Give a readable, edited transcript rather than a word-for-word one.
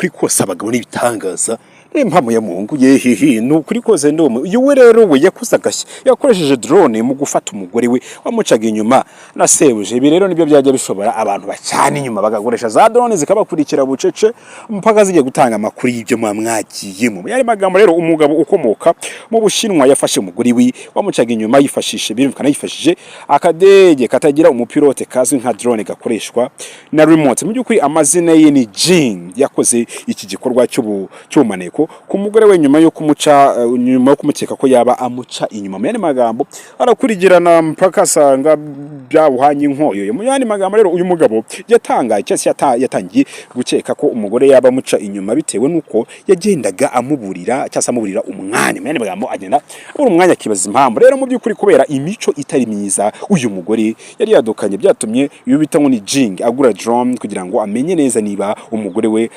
nukuri kose abagabo n'ibitangaza impamo ya Mungu yehihi nukuri koze ndomo uyu rero we yakuza gashya yakoresheje drone mu gufata umugore we wamucaga inyuma na sebuje ibi rero nibyo byajya bishobora abantu bacana inyuma bagakoresha za drone zikabakurikira bucece mpaka zigiye gutanga amakuru y'ibyo mwagiyemo yari magambo rero umugabo ukomoka mu Bushinwa yafashe umugore we wamucaga inyuma yifashishe birumvikana yifashije akadege katagira umupilote kazwi nka drone gakoreshwa na remote mu byukuri amazina ye ni Jing yakoze iki gikorwa cy'ubumaneko ku mugore we nyuma yo kumukeka ko yaba amuca inyuma mu yandi magambo arakurigirana mpaka asanga byabuhanye inkoyo mu yandi magambo rero uyu mugabo yatangaye cyase yatangiye gukeka ko umugore yaba amuca inyuma bitewe nuko yagendaga amuburira cyase amuburira umwanya mu yandi magambo agenda abura umwanya akibaza impamvu rero mu byukuri kubera imico itari myiza uyu mugore yari yadukanye byatumye iyo bita ngo ni Jing agura drone kugira ngo amenye neza niba umugore we